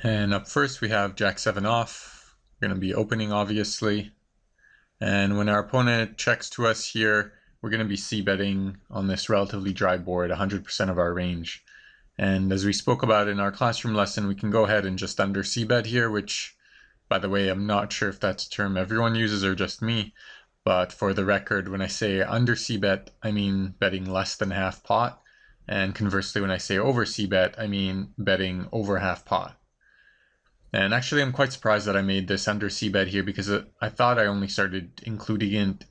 And up first we have Jack 7 off. We're going to be opening, obviously. And when our opponent checks to us here, we're going to be c-betting on this relatively dry board, 100% of our range. And as we spoke about in our classroom lesson, we can go ahead and just under c-bet here, which, by the way, I'm not sure if that's a term everyone uses or just me. But for the record, when I say under c-bet, I mean betting less than half pot. And conversely, when I say over c-bet, I mean betting over half pot. And actually, I'm quite surprised that I made this under c-bet here because I thought I only started including it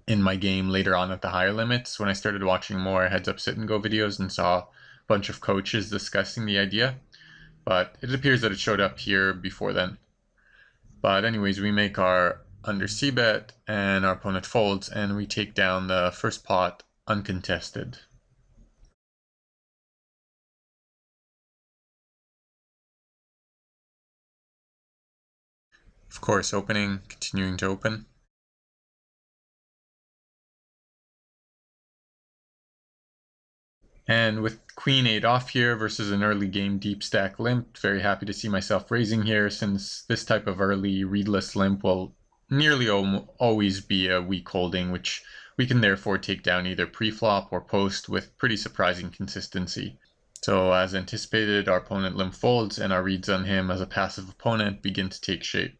in my game later on at the higher limits when I started watching more heads up sit and go videos and saw a bunch of coaches discussing the idea. But it appears that it showed up here before then. But anyways, we make our under c-bet and our opponent folds and we take down the first pot uncontested. Of course, opening, continuing to open. And with Queen 8 off here versus an early game deep stack limp, very happy to see myself raising here since this type of early readless limp will nearly always be a weak holding, which we can therefore take down either pre-flop or post with pretty surprising consistency. So as anticipated, our opponent limp folds and our reads on him as a passive opponent begin to take shape.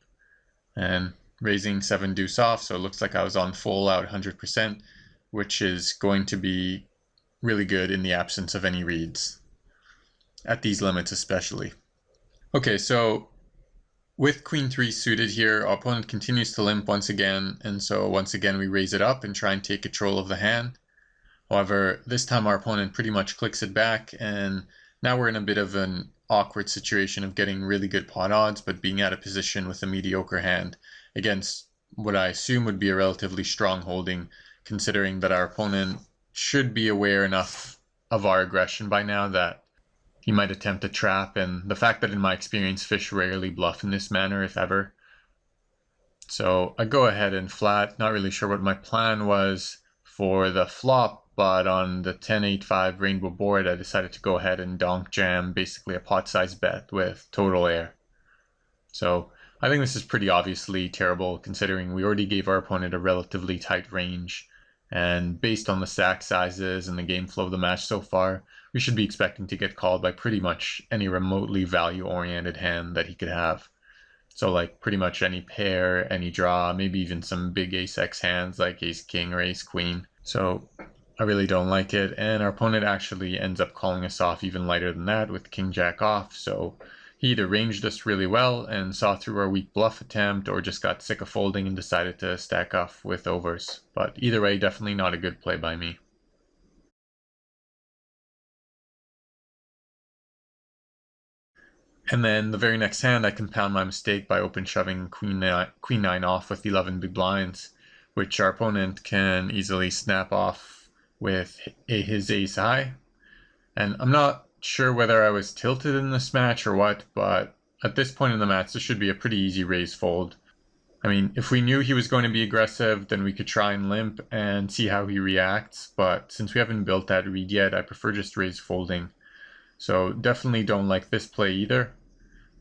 And raising 7 deuce off, so it looks like I was on full out 100%, which is going to be really good in the absence of any reads, at these limits especially. Okay, so with Queen 3 suited here, our opponent continues to limp once again, and so once again we raise it up and try and take control of the hand. However, this time our opponent pretty much clicks it back, and now we're in a bit of an awkward situation of getting really good pot odds, but being out of position with a mediocre hand against what I assume would be a relatively strong holding, considering that our opponent should be aware enough of our aggression by now that he might attempt a trap, and the fact that in my experience fish rarely bluff in this manner, if ever. So I go ahead and flat, not really sure what my plan was for the flop, but on the 10-8-5 rainbow board I decided to go ahead and donk jam basically a pot size bet with total air. So I think this is pretty obviously terrible considering we already gave our opponent a relatively tight range. And based on the stack sizes and the game flow of the match so far, we should be expecting to get called by pretty much any remotely value-oriented hand that he could have. So like pretty much any pair, any draw, maybe even some big ace-x hands like ace-king or ace-queen. So I really don't like it, and our opponent actually ends up calling us off even lighter than that with king-jack off, so he either ranged us really well and saw through our weak bluff attempt or just got sick of folding and decided to stack off with overs. But either way, definitely not a good play by me. And then the very next hand, I compound my mistake by open shoving queen 9 off with 11 big blinds, which our opponent can easily snap off with his ace high. And I'm not sure whether I was tilted in this match or what, but at this point in the match, this should be a pretty easy raise fold. I mean, if we knew he was going to be aggressive, then we could try and limp and see how he reacts, but since we haven't built that read yet, I prefer just raise folding. So definitely don't like this play either,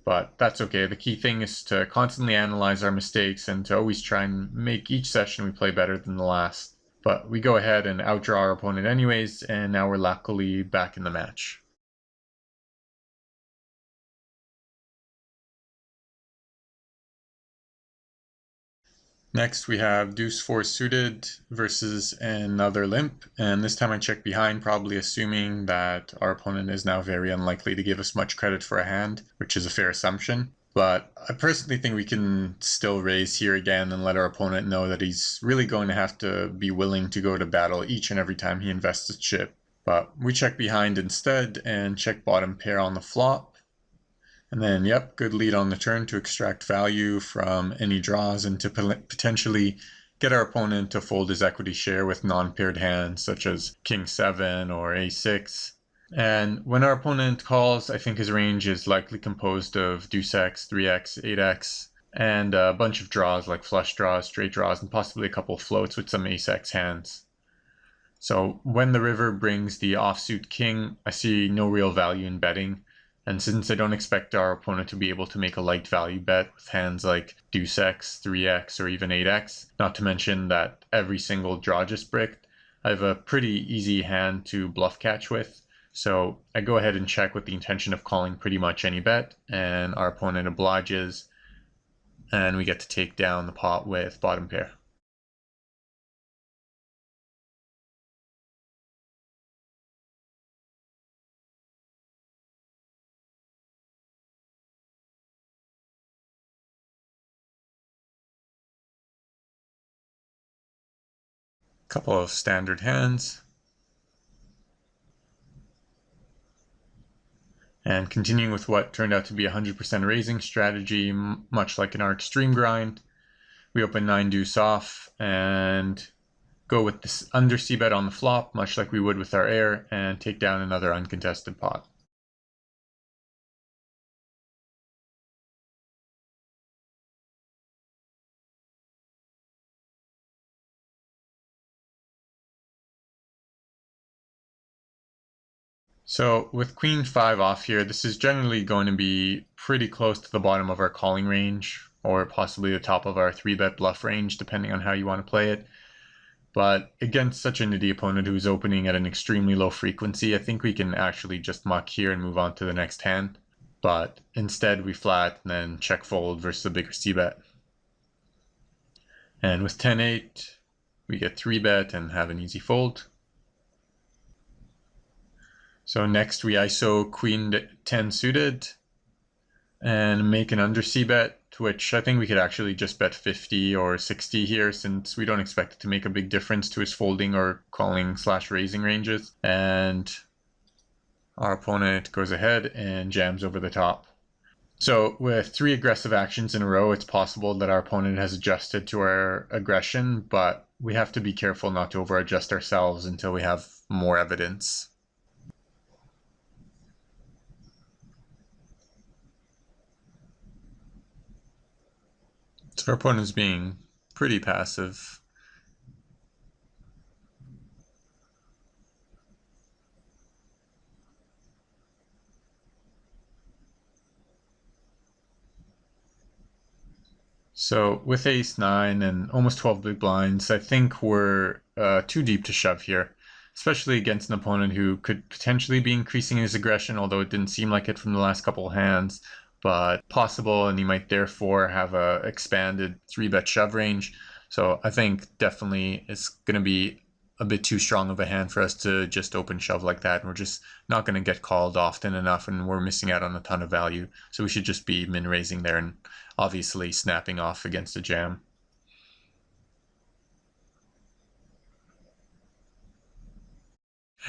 but that's okay. The key thing is to constantly analyze our mistakes and to always try and make each session we play better than the last. But we go ahead and outdraw our opponent anyways, and now we're luckily back in the match. Next we have deuce 4 suited versus another limp, and this time I check behind, probably assuming that our opponent is now very unlikely to give us much credit for a hand, which is a fair assumption. But I personally think we can still raise here again and let our opponent know that he's really going to have to be willing to go to battle each and every time he invests a chip. But we check behind instead and check bottom pair on the flop. And then, yep, good lead on the turn to extract value from any draws and to potentially get our opponent to fold his equity share with non-paired hands such as king 7 or a6. And when our opponent calls, I think his range is likely composed of deuce x, 3x, 8x, and a bunch of draws like flush draws, straight draws, and possibly a couple of floats with some ace-x hands. So when the river brings the offsuit king, I see no real value in betting, And since I don't expect our opponent to be able to make a light value bet with hands like deuce X, 3X, or even 8X, not to mention that every single draw just bricked, I have a pretty easy hand to bluff catch with. So I go ahead and check with the intention of calling pretty much any bet, and our opponent obliges, and we get to take down the pot with bottom pair. Couple of standard hands. And continuing with what turned out to be a 100% raising strategy, much like in our extreme grind, we open 9 deuce off and go with this under c-bet on the flop, much like we would with our air, and take down another uncontested pot. So with queen 5 off here, this is generally going to be pretty close to the bottom of our calling range, or possibly the top of our 3-bet bluff range, depending on how you want to play it. But against such a nitty opponent who's opening at an extremely low frequency, I think we can actually just muck here and move on to the next hand. But instead we flat and then check fold versus a bigger c-bet. And with 10-8, we get 3-bet and have an easy fold. So next we ISO queen 10 suited and make an under c-bet, which I think we could actually just bet 50 or 60 here, since we don't expect it to make a big difference to his folding or calling / raising ranges. And our opponent goes ahead and jams over the top. So with 3 aggressive actions in a row, it's possible that our opponent has adjusted to our aggression, but we have to be careful not to over-adjust ourselves until we have more evidence. So our opponent's being pretty passive. So with ace-9 and almost 12 big blinds, I think we're too deep to shove here, especially against an opponent who could potentially be increasing his aggression, although it didn't seem like it from the last couple of hands. But possible, and he might therefore have a expanded 3-bet shove range. So I think definitely it's going to be a bit too strong of a hand for us to just open shove like that. And we're just not going to get called often enough, and we're missing out on a ton of value. So we should just be min raising there and obviously snapping off against a jam.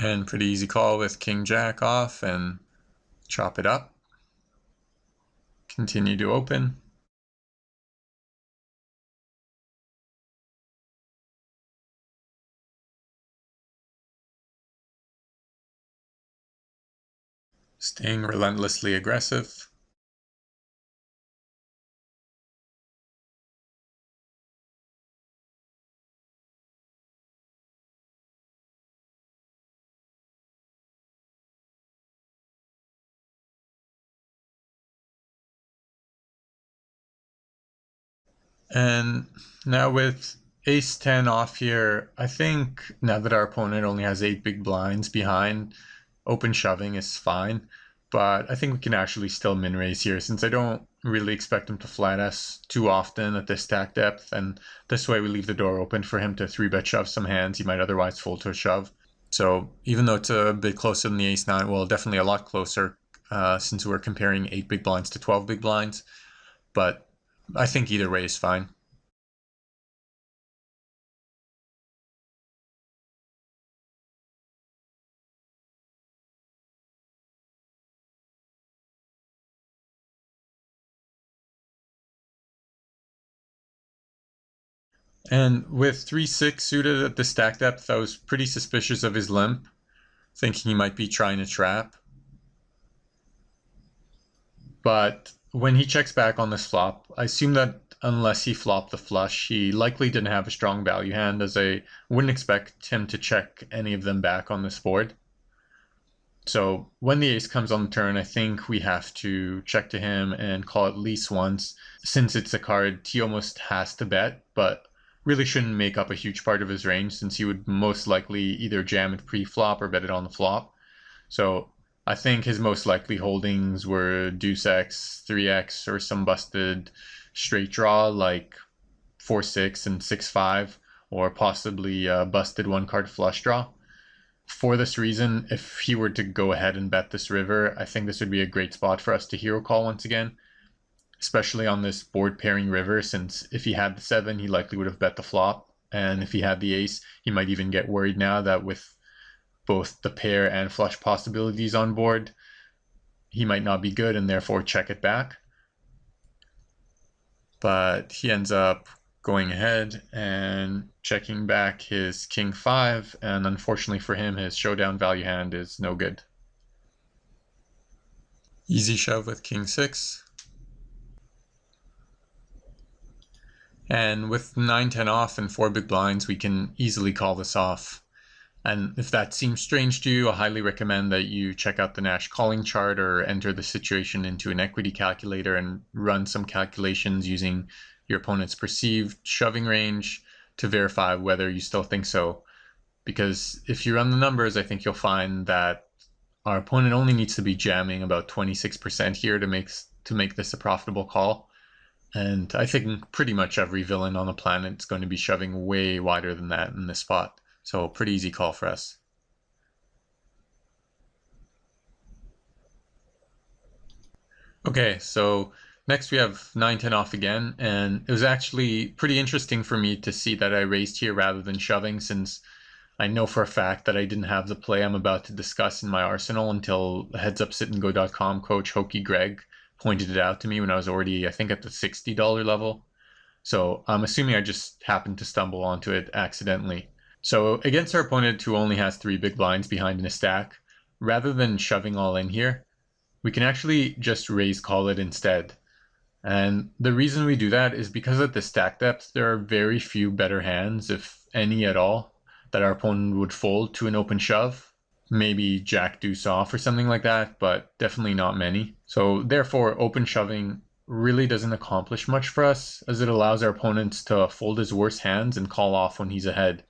And pretty easy call with king jack off and chop it up. Continue to open. Staying relentlessly aggressive. And now with ace-10 off here, I think now that our opponent only has 8 big blinds behind, open shoving is fine. But I think we can actually still min raise here, since I don't really expect him to flat us too often at this stack depth. And this way we leave the door open for him to 3-bet shove some hands he might otherwise fold to a shove. So even though it's a bit closer than the ace-9, well, definitely a lot closer since we're comparing 8 big blinds to 12 big blinds. But I think either way is fine. And with 3-6 suited at the stack depth, I was pretty suspicious of his limp, thinking he might be trying to trap. But when he checks back on this flop, I assume that unless he flopped the flush, he likely didn't have a strong value hand, as I wouldn't expect him to check any of them back on this board. So when the ace comes on the turn, I think we have to check to him and call at least once. Since it's a card he almost has to bet, but really shouldn't make up a huge part of his range since he would most likely either jam it pre-flop or bet it on the flop. So I think his most likely holdings were deuce X, 3X, or some busted straight draw like 4-6 and 6-5, or possibly a busted one card flush draw. For this reason, if he were to go ahead and bet this river, I think this would be a great spot for us to hero call once again, especially on this board pairing river, since if he had the 7, he likely would have bet the flop, and if he had the ace, he might even get worried now that with both the pair and flush possibilities on board, he might not be good and therefore check it back. But he ends up going ahead and checking back his king 5, and unfortunately for him, his showdown value hand is no good. Easy shove with king 6. And with 9-10 off and 4 big blinds, we can easily call this off. And if that seems strange to you, I highly recommend that you check out the Nash calling chart or enter the situation into an equity calculator and run some calculations using your opponent's perceived shoving range to verify whether you still think so. Because if you run the numbers, I think you'll find that our opponent only needs to be jamming about 26% here to make this a profitable call. And I think pretty much every villain on the planet is going to be shoving way wider than that in this spot. So pretty easy call for us. Okay, so next we have 9-10 off again, and it was actually pretty interesting for me to see that I raised here rather than shoving, since I know for a fact that I didn't have the play I'm about to discuss in my arsenal until headsupsitandgo.com coach Hokey Greg pointed it out to me when I was already, I think, at the $60 level. So I'm assuming I just happened to stumble onto it accidentally. So against our opponent who only has 3 big blinds behind in a stack, rather than shoving all in here, we can actually just raise call it instead. And the reason we do that is because at the stack depth, there are very few better hands, if any at all, that our opponent would fold to an open shove. Maybe jack deuce off or something like that, but definitely not many. So therefore, open shoving really doesn't accomplish much for us, as it allows our opponents to fold his worst hands and call off when he's ahead.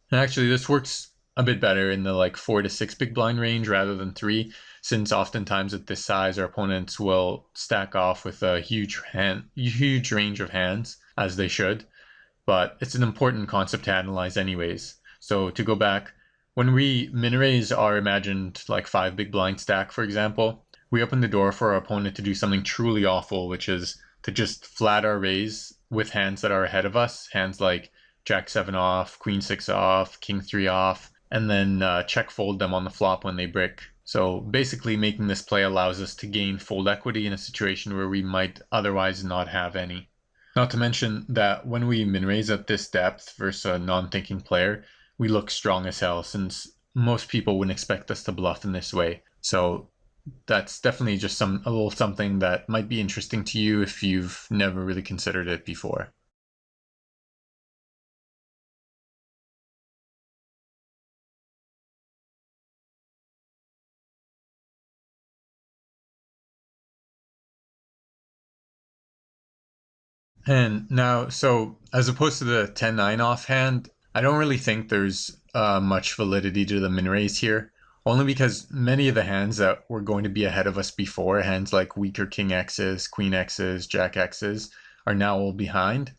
And actually, this works a bit better in the like 4 to 6 big blind range rather than 3, since oftentimes at this size, our opponents will stack off with a huge range of hands, as they should. But it's an important concept to analyze anyways. So to go back, when we min-raise our imagined like 5 big blind stack, for example, we open the door for our opponent to do something truly awful, which is to just flat our raise with hands that are ahead of us, hands like jack 7 off, queen 6 off, king 3 off, and then check fold them on the flop when they brick. So basically making this play allows us to gain fold equity in a situation where we might otherwise not have any. Not to mention that when we min-raise at this depth versus a non-thinking player, we look strong as hell, since most people wouldn't expect us to bluff in this way. So that's definitely just a little something that might be interesting to you if you've never really considered it before. And now, so as opposed to the 10-9 offhand, I don't really think there's much validity to the min raise here, only because many of the hands that were going to be ahead of us before, hands like weaker king X's, queen X's, jack X's, are now all behind.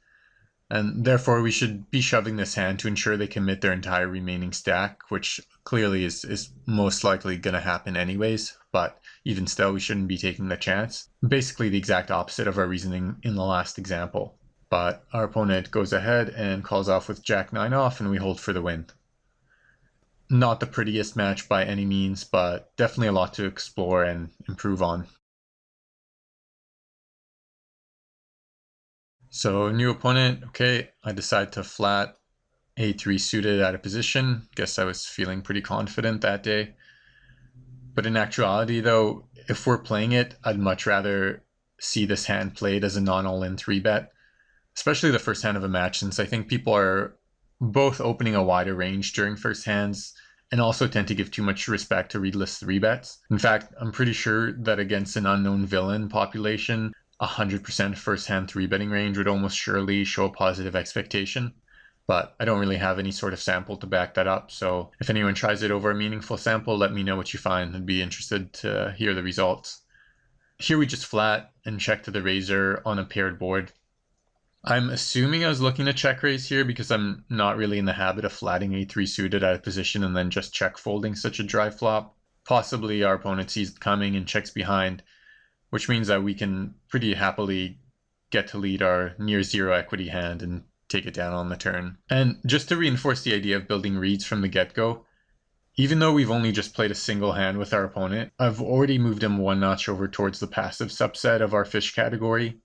And therefore we should be shoving this hand to ensure they commit their entire remaining stack, which clearly is most likely going to happen anyways, but even still we shouldn't be taking the chance. Basically the exact opposite of our reasoning in the last example. But our opponent goes ahead and calls off with jack 9 off, and we hold for the win. Not the prettiest match by any means, but definitely a lot to explore and improve on. So new opponent, okay, I decide to flat a3 suited out of position. Guess I was feeling pretty confident that day. But in actuality though, if we're playing it, I'd much rather see this hand played as a non-all-in 3-bet, especially the first hand of a match, since I think people are both opening a wider range during first hands, and also tend to give too much respect to readless 3-bets. In fact, I'm pretty sure that against an unknown villain population, 100% first-hand 3-betting range would almost surely show a positive expectation. But I don't really have any sort of sample to back that up, so if anyone tries it over a meaningful sample, let me know what you find. I'd be interested to hear the results. Here we just flat and check to the razor on a paired board. I'm assuming I was looking to check raise here because I'm not really in the habit of flatting a3 suited out of position and then just check folding such a dry flop. Possibly our opponent sees it coming and checks behind, which means that we can pretty happily get to lead our near zero equity hand and take it down on the turn. And just to reinforce the idea of building reads from the get-go, even though we've only just played a single hand with our opponent, I've already moved him one notch over towards the passive subset of our fish category.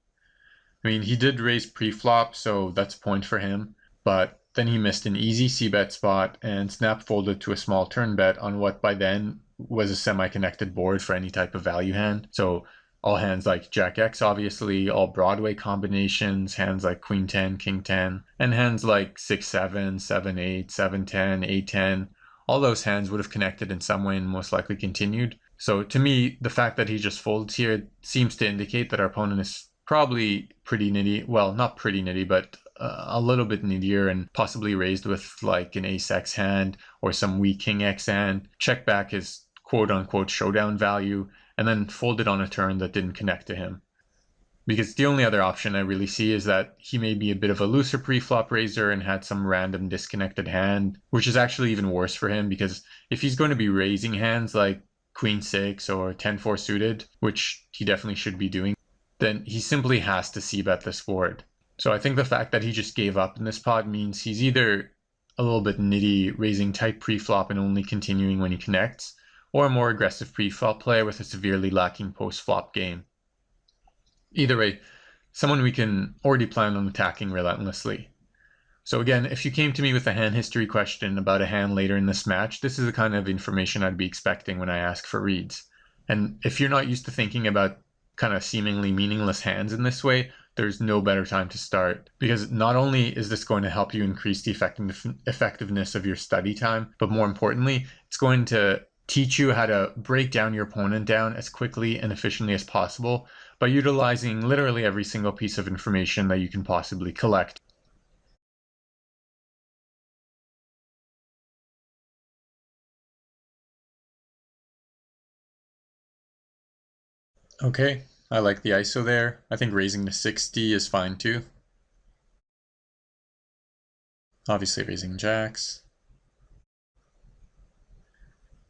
I mean, he did raise pre-flop, so that's a point for him, but then he missed an easy c-bet spot and snap folded to a small turn bet on what by then was a semi-connected board for any type of value hand. So all hands like Jack X, obviously, all Broadway combinations, hands like Queen 10, King 10, and hands like 6-7, 7-8, 7-10, 8-10. All those hands would have connected in some way and most likely continued. So to me, the fact that he just folds here seems to indicate that our opponent is probably pretty nitty. Well, not pretty nitty, but a little bit nittier and possibly raised with like an ace-x hand or some weak king-x hand. Check back his quote-unquote showdown value and then folded on a turn that didn't connect to him. Because the only other option I really see is that he may be a bit of a looser pre-flop raiser and had some random disconnected hand, which is actually even worse for him because if he's going to be raising hands like Queen 6 or 10-4 suited, which he definitely should be doing, then he simply has to c-bet this board. So I think the fact that he just gave up in this pot means he's either a little bit nitty, raising tight pre-flop and only continuing when he connects, or a more aggressive pre-flop player with a severely lacking post-flop game. Either way, someone we can already plan on attacking relentlessly. So again, if you came to me with a hand history question about a hand later in this match, this is the kind of information I'd be expecting when I ask for reads. And if you're not used to thinking about kind of seemingly meaningless hands in this way, there's no better time to start, because not only is this going to help you increase the effectiveness of your study time, but more importantly, it's going to teach you how to break down your opponent down as quickly and efficiently as possible by utilizing literally every single piece of information that you can possibly collect. Okay, I like the ISO there. I think raising to 60 is fine too. Obviously raising jacks.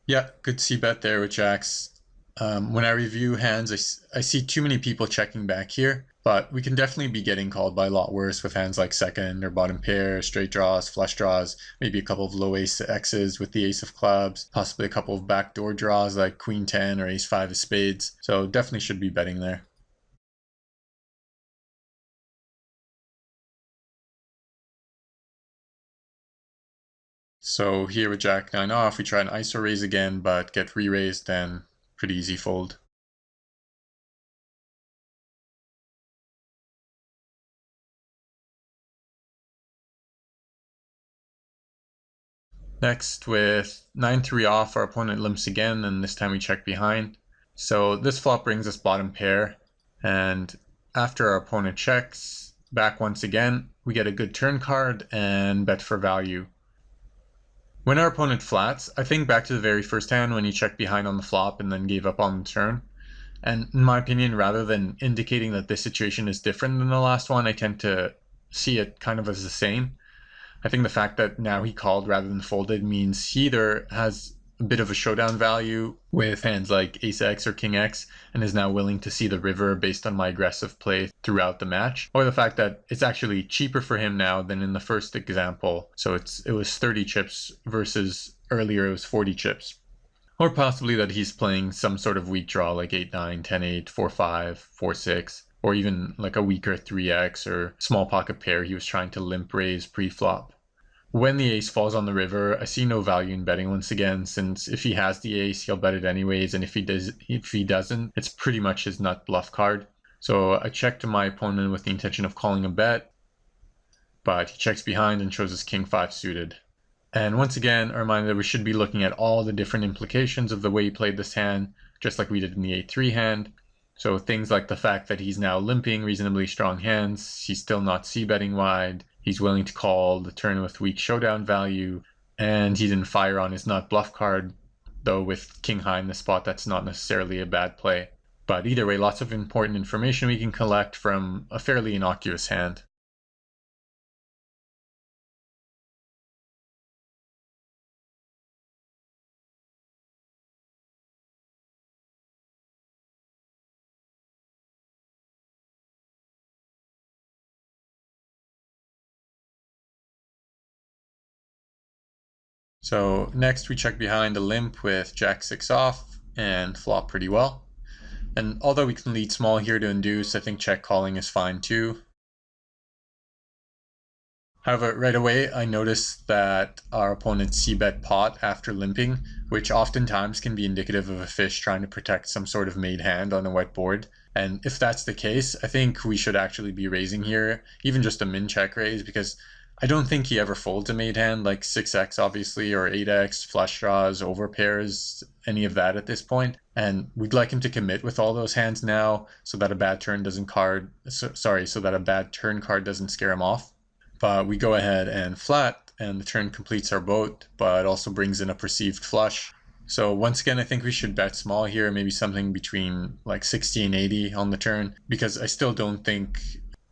Yeah, good c-bet there with jacks. When I review hands, I see too many people checking back here, but we can definitely be getting called by a lot worse with hands like second or bottom pair, straight draws, flush draws, maybe a couple of low ace X's with the ace of clubs, possibly a couple of backdoor draws like Queen 10 or ace 5 of spades. So definitely should be betting there. So here with Jack 9 off, we try an ISO raise again, but get re-raised, then pretty easy fold. Next, with 9-3 off, our opponent limps again, and this time we check behind. So this flop brings us bottom pair, and after our opponent checks, back once again, we get a good turn card and bet for value. When our opponent flats, I think back to the very first hand when he checked behind on the flop and then gave up on the turn. And in my opinion, rather than indicating that this situation is different than the last one, I tend to see it kind of as the same. I think the fact that now he called rather than folded means he either has a bit of a showdown value with hands like ace X or king X and is now willing to see the river based on my aggressive play throughout the match, or the fact that it's actually cheaper for him now than in the first example. So it was 30 chips versus earlier it was 40 chips. Or possibly that he's playing some sort of weak draw like 8-9, 10-8, 4-5, 4-6, or even like a weaker 3x or small pocket pair he was trying to limp raise pre-flop. When the ace falls on the river, I see no value in betting once again, since if he has the ace, he'll bet it anyways, and if he doesn't, it's pretty much his nut bluff card. So I check to my opponent with the intention of calling a bet, but he checks behind and shows us king 5 suited. And once again, a reminder that we should be looking at all the different implications of the way he played this hand, just like we did in the A3 hand. So things like the fact that he's now limping reasonably strong hands, he's still not c-betting wide, he's willing to call the turn with weak showdown value, and he didn't fire on his nut bluff card, though with king high in the spot, that's not necessarily a bad play. But either way, lots of important information we can collect from a fairly innocuous hand. So next we check behind a limp with jack 6 off and flop pretty well. And although we can lead small here to induce, I think check calling is fine too. However, right away I noticed that our opponent c-bet pot after limping, which oftentimes can be indicative of a fish trying to protect some sort of made hand on a wet board. And if that's the case, I think we should actually be raising here, even just a min check raise, because I don't think he ever folds a made hand like 6x obviously, or 8x, flush draws, overpairs, any of that at this point. And we'd like him to commit with all those hands now so that a bad turn so that a bad turn card doesn't scare him off. But we go ahead and flat, and the turn completes our boat, but also brings in a perceived flush. So once again, I think we should bet small here, maybe something between like 60 and 80 on the turn, because I still don't think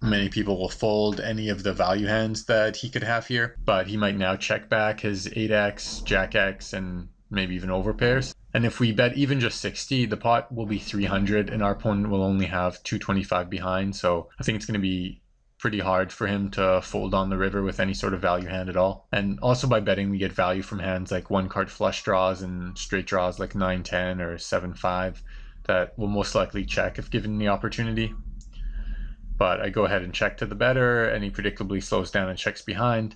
many people will fold any of the value hands that he could have here, but he might now check back his 8x, jack x, and maybe even overpairs. And if we bet even just 60, the pot will be 300 and our opponent will only have 225 behind. So I think it's going to be pretty hard for him to fold on the river with any sort of value hand at all. And also by betting, we get value from hands like one card flush draws and straight draws like 9-10 or 7-5 that will most likely check if given the opportunity. But I go ahead and check to the better, and he predictably slows down and checks behind.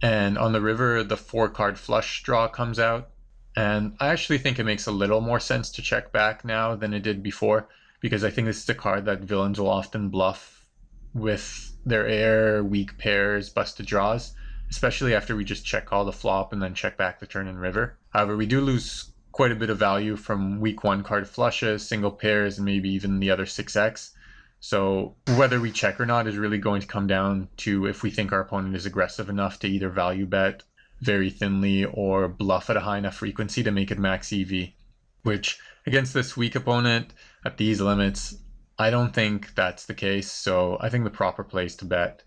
And on the river, the 4-card flush draw comes out. And I actually think it makes a little more sense to check back now than it did before, because I think this is a card that villains will often bluff with their air, weak pairs, busted draws, especially after we just check call the flop and then check back the turn and river. However, we do lose quite a bit of value from weak 1-card flushes, single pairs, and maybe even the other 6x. So whether we check or not is really going to come down to if we think our opponent is aggressive enough to either value bet very thinly or bluff at a high enough frequency to make it max EV, which against this weak opponent at these limits, I don't think that's the case. So I think the proper play is to bet.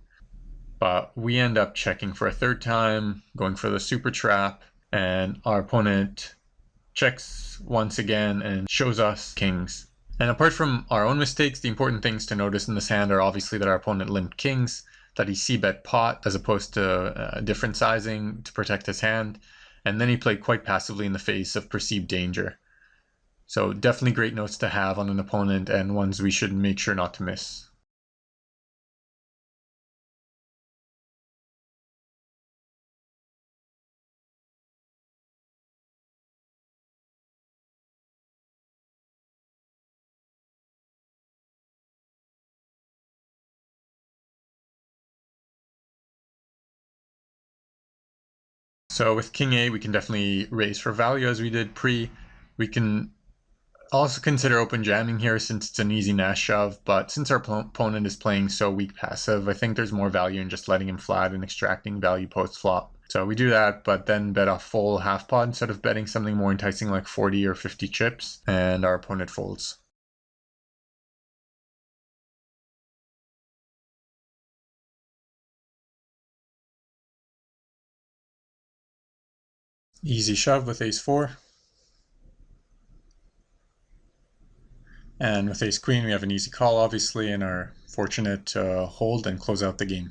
But we end up checking for a third time, going for the super trap, and our opponent checks once again and shows us kings. And apart from our own mistakes, the important things to notice in this hand are obviously that our opponent limped kings, that he c-bet pot as opposed to different sizing to protect his hand, and then he played quite passively in the face of perceived danger. So definitely great notes to have on an opponent and ones we should make sure not to miss. So with king A, we can definitely raise for value as we did pre. We can also consider open jamming here since it's an easy Nash shove, but since our opponent is playing so weak passive, I think there's more value in just letting him flat and extracting value post flop. So we do that, but then bet a full half pot instead of betting something more enticing like 40 or 50 chips, and our opponent folds. Easy shove with ace 4. And with ace queen, we have an easy call, obviously, and are fortunate to hold and close out the game.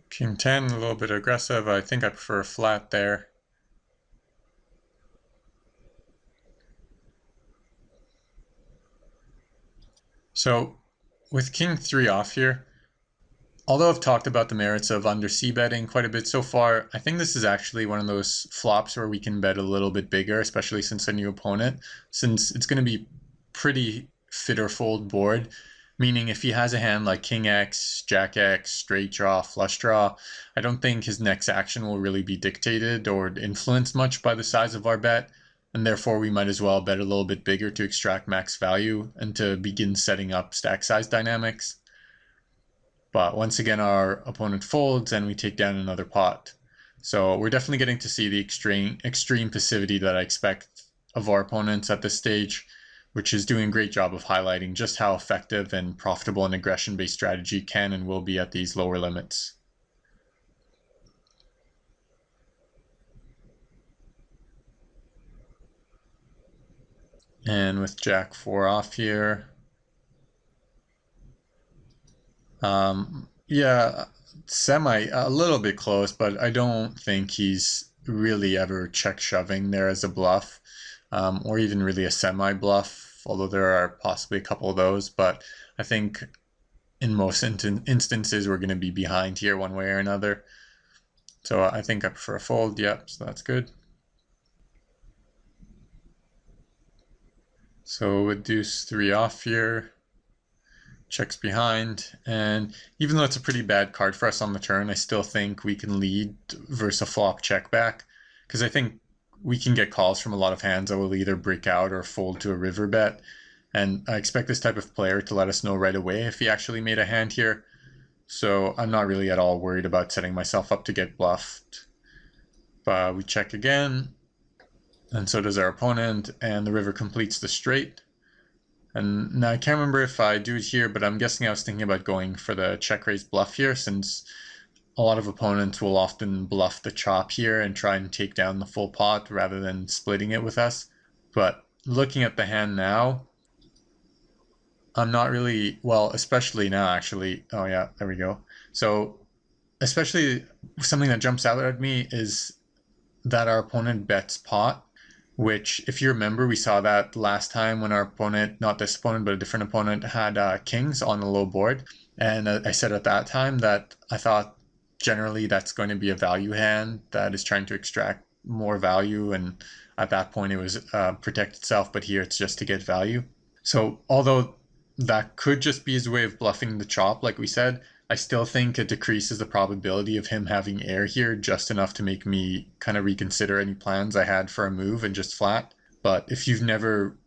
King 10, a little bit aggressive. I think I prefer a flat there. So with king 3 off here, Although I've talked about the merits of under C betting quite a bit so far, I think this is actually one of those flops where we can bet a little bit bigger, especially since a new opponent, since it's going to be pretty fit or fold board. Meaning if he has a hand like King X, Jack X, straight draw, flush draw, I don't think his next action will really be dictated or influenced much by the size of our bet, and therefore we might as well bet a little bit bigger to extract max value and to begin setting up stack size dynamics. But once again, our opponent folds and we take down another pot. So we're definitely getting to see the extreme passivity that I expect of our opponents at this stage, which is doing a great job of highlighting just how effective and profitable an aggression-based strategy can and will be at these lower limits. And with Jack 4 off here, yeah, a little bit close, but I don't think he's really ever check shoving there as a bluff, or even really a semi bluff, although there are possibly a couple of those. But I think in most instances we're going to be behind here one way or another. So I think I prefer a fold. Yep, so that's good. So with deuce 3 off here, checks behind, and even though it's a pretty bad card for us on the turn, I still think we can lead versus a flop check back, because I think we can get calls from a lot of hands that will either break out or fold to a river bet, and I expect this type of player to let us know right away if he actually made a hand here, so I'm not really at all worried about setting myself up to get bluffed. But we check again, and so does our opponent, and the river completes the straight. And now I can't remember if I do it here, but I'm guessing I was thinking about going for the check raise bluff here, since a lot of opponents will often bluff the chop here and try and take down the full pot rather than splitting it with us. But looking at the hand now, I'm not really, well, especially now actually. Oh yeah, there we go. So especially something that jumps out at me is that our opponent bets pot, which, if you remember, we saw that last time when our opponent, not this opponent, but a different opponent, had kings on the low board. And I said at that time that I thought generally that's going to be a value hand that is trying to extract more value. And at that point, it was protect itself, but here it's just to get value. So although that could just be his way of bluffing the chop, like we said, I still think it decreases the probability of him having air here just enough to make me kind of reconsider any plans I had for a move and just flat. But if you've never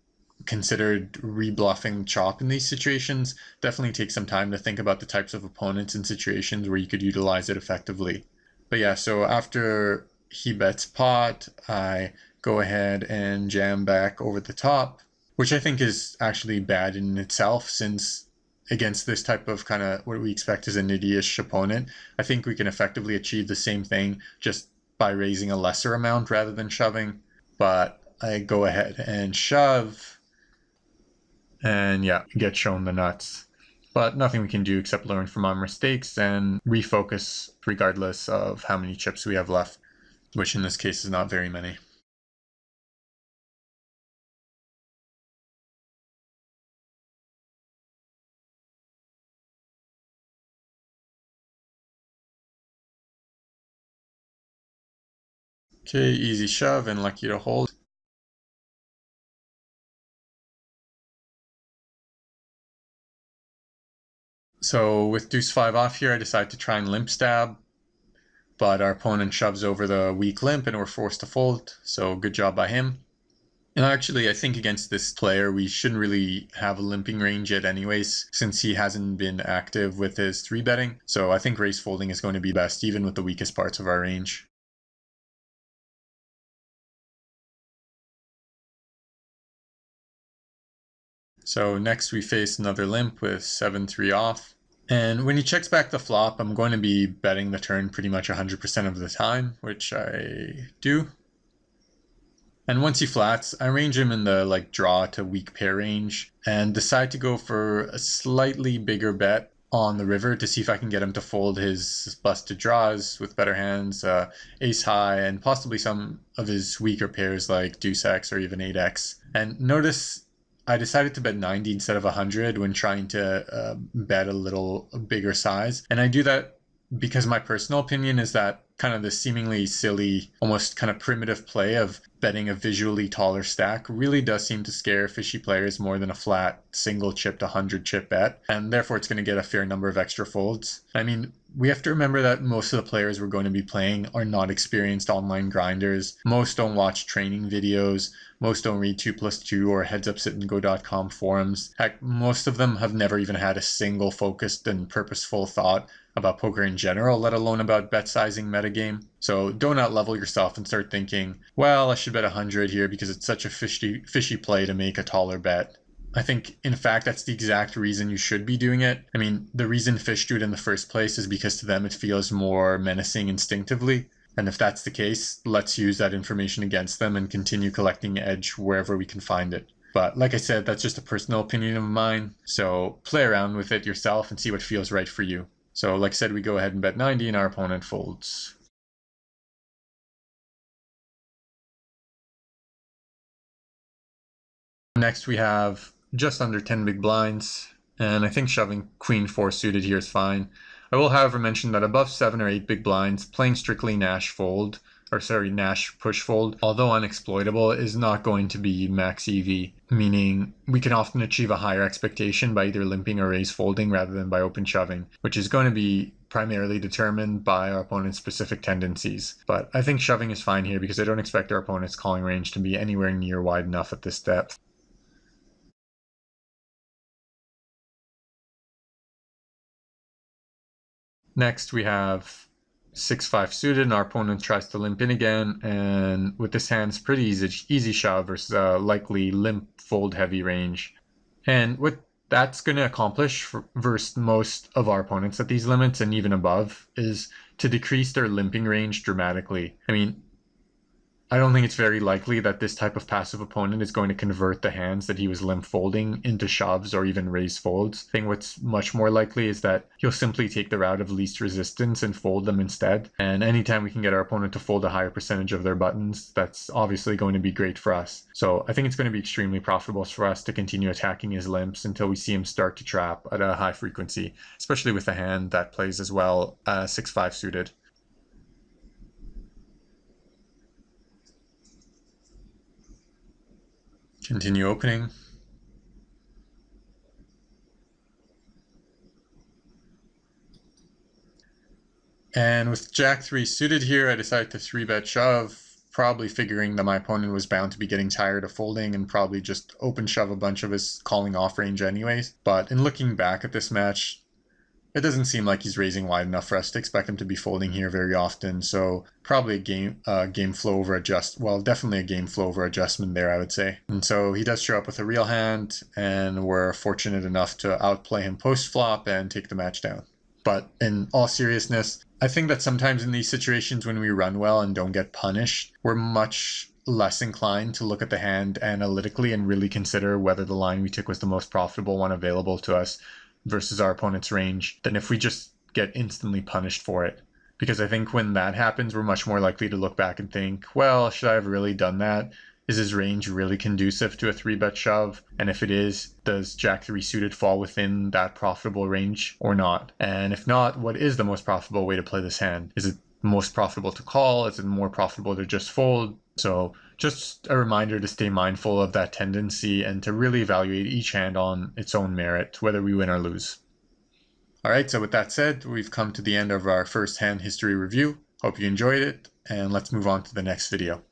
considered rebluffing chop in these situations, definitely take some time to think about the types of opponents and situations where you could utilize it effectively. But yeah, so after he bets pot, I go ahead and jam back over the top, which I think is actually bad in itself, since against this type of kind of what we expect is a nitty-ish opponent, I think we can effectively achieve the same thing just by raising a lesser amount rather than shoving. But I go ahead and shove, and yeah, get shown the nuts. But nothing we can do except learn from our mistakes and refocus regardless of how many chips we have left, which in this case is not very many. Okay, easy shove and lucky to hold. So with deuce 5 off here, I decide to try and limp stab, but our opponent shoves over the weak limp and we're forced to fold, so good job by him. And actually, I think against this player, we shouldn't really have a limping range yet anyways, since he hasn't been active with his 3-betting. So I think raise folding is going to be best, even with the weakest parts of our range. So next we face another limp with 7-3 off. And when he checks back the flop, I'm going to be betting the turn pretty much 100% of the time, which I do. And once he flats, I range him in the draw to weak pair range and decide to go for a slightly bigger bet on the river to see if I can get him to fold his busted draws with better hands, ace high, and possibly some of his weaker pairs like deuce x or even 8x. And notice I decided to bet 90 instead of 100 when trying to bet a little bigger size. And I do that because my personal opinion is that kind of the seemingly silly, almost kind of primitive play of betting a visually taller stack really does seem to scare fishy players more than a flat single chipped 100 chip bet, and therefore it's going to get a fair number of extra folds. I mean, we have to remember that most of the players we're going to be playing are not experienced online grinders. Most don't watch training videos. Most don't read 2+2 or headsupsitandgo.com forums. Heck, most of them have never even had a single focused and purposeful thought about poker in general, let alone about bet sizing metagame. So don't outlevel yourself and start thinking, well, I should bet 100 here because it's such a fishy play to make a taller bet. I think, in fact, that's the exact reason you should be doing it. I mean, the reason fish do it in the first place is because to them it feels more menacing instinctively. And if that's the case, let's use that information against them and continue collecting edge wherever we can find it. But like I said, that's just a personal opinion of mine. So play around with it yourself and see what feels right for you. So like I said, we go ahead and bet 90 and our opponent folds. Next we have just under 10 big blinds, and I think shoving queen 4 suited here is fine. I will, however, mention that above 7 or 8 big blinds, playing strictly Nash push fold, although unexploitable, is not going to be max EV, meaning we can often achieve a higher expectation by either limping or raise folding rather than by open shoving, which is going to be primarily determined by our opponent's specific tendencies. But I think shoving is fine here because I don't expect our opponent's calling range to be anywhere near wide enough at this depth. Next we have 6-5 suited, and our opponent tries to limp in again, and with this hand it's pretty easy shove versus a likely limp fold heavy range. And what that's going to accomplish versus most of our opponents at these limits and even above is to decrease their limping range dramatically. I mean, I don't think it's very likely that this type of passive opponent is going to convert the hands that he was limp folding into shoves or even raise folds. I think what's much more likely is that he'll simply take the route of least resistance and fold them instead. And anytime we can get our opponent to fold a higher percentage of their buttons, that's obviously going to be great for us. So I think it's going to be extremely profitable for us to continue attacking his limps until we see him start to trap at a high frequency, especially with a hand that plays as well 6-5 suited. Continue opening. And with Jack 3 suited here, I decided to 3-bet shove, probably figuring that my opponent was bound to be getting tired of folding and probably just open shove a bunch of his calling off range anyways. But in looking back at this match, it doesn't seem like he's raising wide enough for us to expect him to be folding here very often, so probably a game flow over definitely a game flow over adjustment there, I would say. And so he does show up with a real hand, and we're fortunate enough to outplay him post-flop and take the match down. But in all seriousness, I think that sometimes in these situations when we run well and don't get punished, we're much less inclined to look at the hand analytically and really consider whether the line we took was the most profitable one available to us versus our opponent's range than if we just get instantly punished for it. Because I think when that happens, we're much more likely to look back and think, well, should I have really done that? Is his range really conducive to a 3-bet shove? And if it is, does Jack 3 suited fall within that profitable range or not? And if not, what is the most profitable way to play this hand? Is it most profitable to call? Is it more profitable to just fold? So just a reminder to stay mindful of that tendency and to really evaluate each hand on its own merit, whether we win or lose. Alright, so with that said, we've come to the end of our first hand history review. Hope you enjoyed it, and let's move on to the next video.